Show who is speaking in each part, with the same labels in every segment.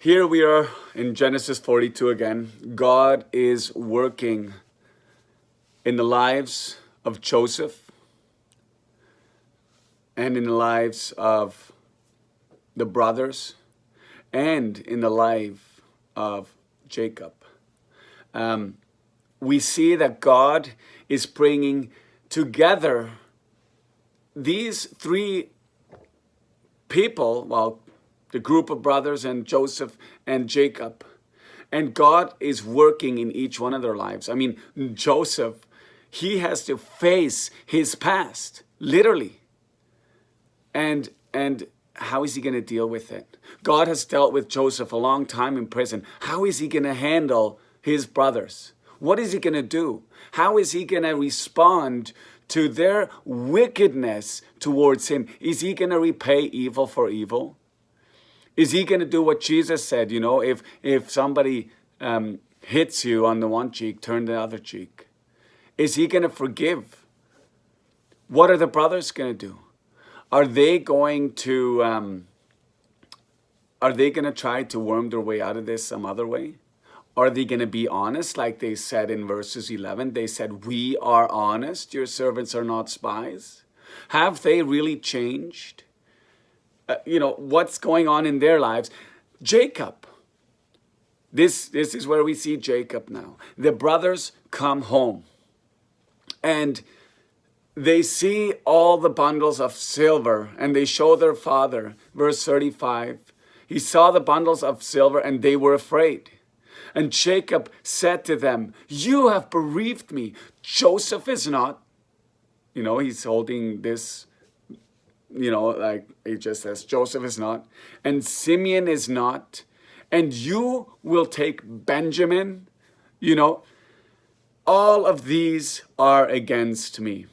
Speaker 1: Here we are in Genesis 42 again. God is working in the lives of Joseph and in the lives of the brothers and in the life of Jacob. We see that God is bringing together these three people, well, the group of brothers and Joseph and Jacob. And God is working in each one of their lives. I mean, Joseph, he has to face his past, literally. And how is he going to deal with it? God has dealt with Joseph a long time in prison. How is he going to handle his brothers? What is he going to do? How is he going to respond to their wickedness towards him? Is he going to repay evil for evil? Is he going to do what Jesus said? You know, if somebody hits you on the one cheek, turn the other cheek. Is he going to forgive? What are the brothers going to do? Are they going to try to worm their way out of this some other way? Are they going to be honest, like they said in verses 11? They said, "We are honest. Your servants are not spies." Have they really changed? What's going on in their lives? Jacob. This is where we see Jacob now. The brothers come home and they see all the bundles of silver and they show their father. Verse 35, he saw the bundles of silver and they were afraid. And Jacob said to them, "You have bereaved me. Joseph is not." He's holding this, like he just says, Joseph is not. And Simeon is not. And you will take Benjamin. All of these are against me.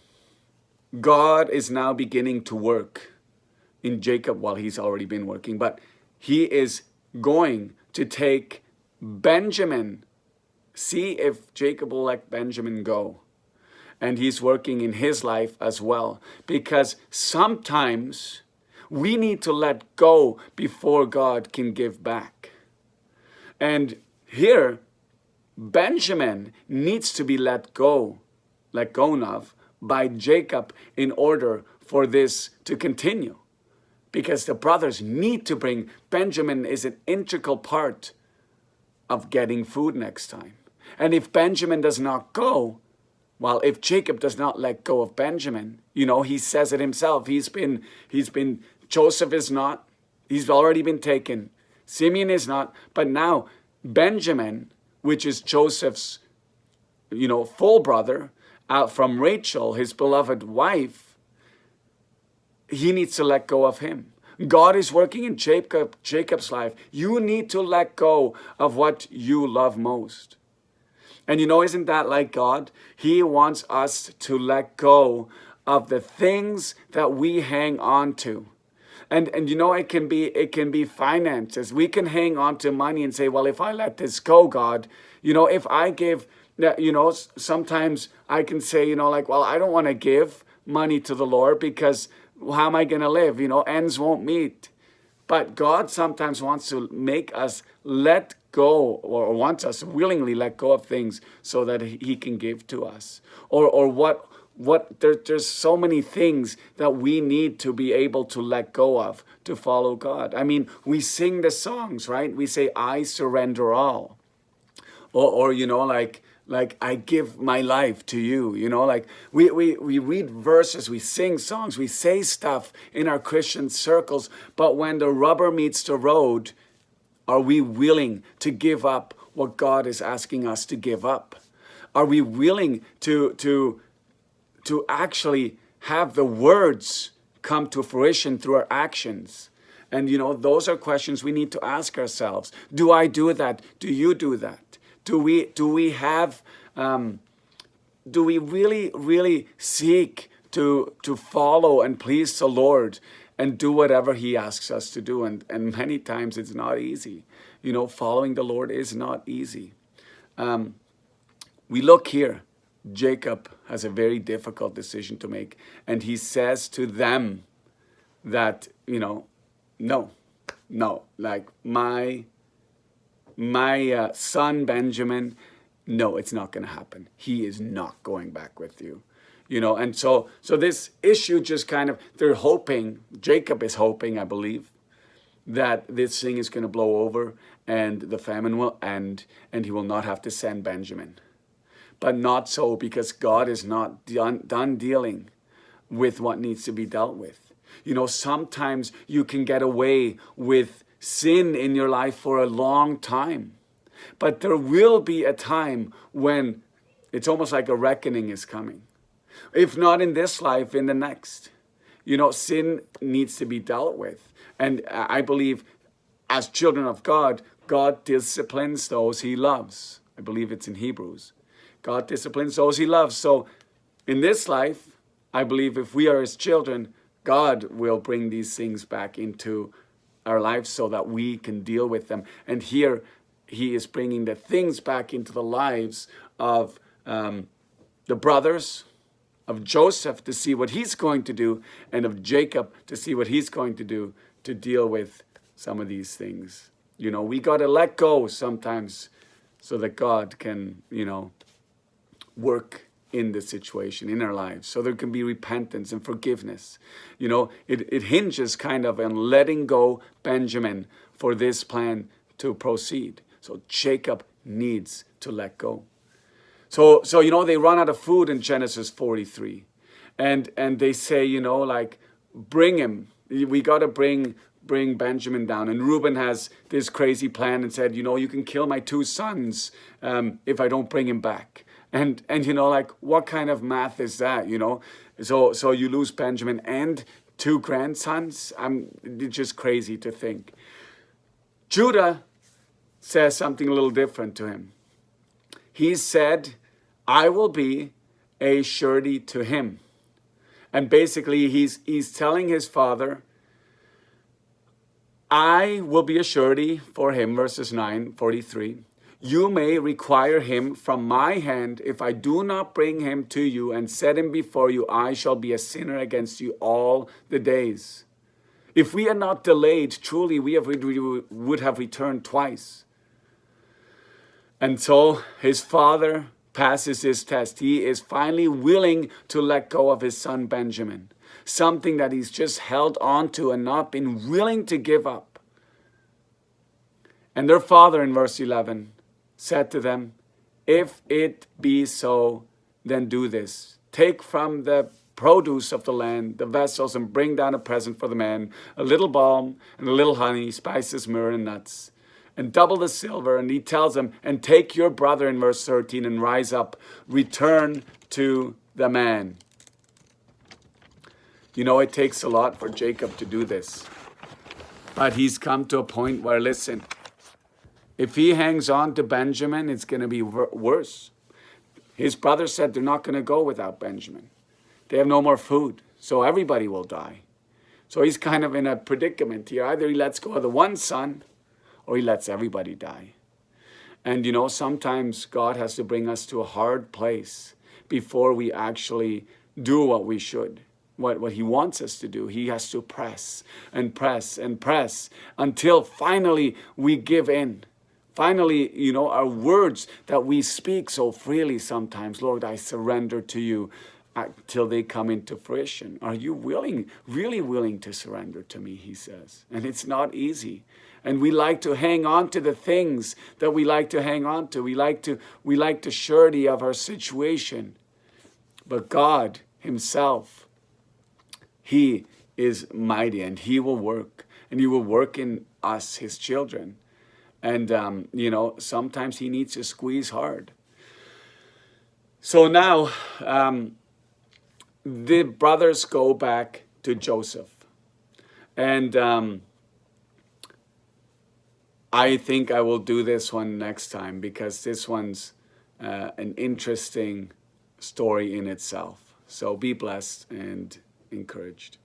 Speaker 1: God is now beginning to work in Jacob. Well, he's already been working, but he is going to take Benjamin. See if Jacob will let Benjamin go. And he's working in his life as well. Because sometimes we need to let go before God can give back. And here, Benjamin needs to be let go of by Jacob in order for this to continue. Because the brothers need to bring, Benjamin is an integral part of getting food next time. And if Benjamin does not go, well, if Jacob does not let go of Benjamin, he says it himself. Joseph is not, he's already been taken. Simeon is not, but now Benjamin, which is Joseph's, full brother, from Rachel, his beloved wife, he needs to let go of him. God is working in Jacob's life. You need to let go of what you love most. And isn't that like God? He wants us to let go of the things that we hang on to. And it can be finances. We can hang on to money and say, well, if I let this go, God, if I give, sometimes I can say, well, I don't want to give money to the Lord because how am I going to live? Ends won't meet. But God sometimes wants to make us let go, or wants us willingly let go of things so that he can give to us. There's so many things that we need to be able to let go of to follow God. I mean, we sing the songs, right? We say, "I surrender all." Or like I give my life to you, we read verses, we sing songs, we say stuff in our Christian circles, but when the rubber meets the road, are we willing to give up what God is asking us to give up? Are we willing to actually have the words come to fruition through our actions? And those are questions we need to ask ourselves. Do I do that? Do you do that? Do we really seek to follow and please the Lord and do whatever he asks us to do? And many times it's not easy. Following the Lord is not easy. We look here. Jacob has a very difficult decision to make. And he says to them that, no, like my my son Benjamin, no, it's not going to happen. He is not going back with you. And so this issue just kind of, they're hoping, Jacob is hoping, I believe, that this thing is going to blow over and the famine will end and he will not have to send Benjamin. But not so, because God is not done dealing with what needs to be dealt with. Sometimes you can get away with sin in your life for a long time. But there will be a time when it's almost like a reckoning is coming. If not in this life, in the next. Sin needs to be dealt with. And I believe as children of God, God disciplines those he loves. I believe it's in Hebrews. God disciplines those he loves. So in this life, I believe if we are his children, God will bring these things back into our lives so that we can deal with them. And here he is bringing the things back into the lives of the brothers, of Joseph to see what he's going to do, and of Jacob to see what he's going to do to deal with some of these things. We got to let go sometimes so that God can, work in the situation, in our lives, so there can be repentance and forgiveness. It hinges kind of on letting go Benjamin for this plan to proceed. So Jacob needs to let go. So they run out of food in Genesis 43. And they say, bring him. We got to bring Benjamin down. And Reuben has this crazy plan and said, you can kill my 2 sons if I don't bring him back. And what kind of math is that, So you lose Benjamin and 2 grandsons? It's just crazy to think. Judah says something a little different to him. He said, I will be a surety to him. And basically he's telling his father, I will be a surety for him, verses 9:43. You may require him from my hand. If I do not bring him to you and set him before you, I shall be a sinner against you all the days. If we had not delayed, truly we would have returned twice. And so his father passes his test. He is finally willing to let go of his son Benjamin, something that he's just held on to and not been willing to give up. And their father, in verse 11, said to them, if it be so, then do this. Take from the produce of the land the vessels and bring down a present for the man, a little balm and a little honey, spices, myrrh, and nuts. And double the silver. And he tells them, and take your brother, in verse 13, and rise up, return to the man. It takes a lot for Jacob to do this. But he's come to a point where, listen, if he hangs on to Benjamin, it's going to be worse. His brother said they're not going to go without Benjamin. They have no more food, so everybody will die. So he's kind of in a predicament here. Either he lets go of the one son, or he lets everybody die. And sometimes God has to bring us to a hard place before we actually do what we should, what he wants us to do. He has to press and press and press until finally we give in. Finally, our words that we speak so freely sometimes, Lord, I surrender to you, till they come into fruition. Are you really willing to surrender to me, he says. And it's not easy. And we like to hang on to the things that we like to hang on to. We like the surety of our situation. But God himself, he is mighty, and he will work. And he will work in us, his children. And, sometimes he needs to squeeze hard. So now, the brothers go back to Joseph. And I think I will do this one next time, because this one's an interesting story in itself. So be blessed and encouraged.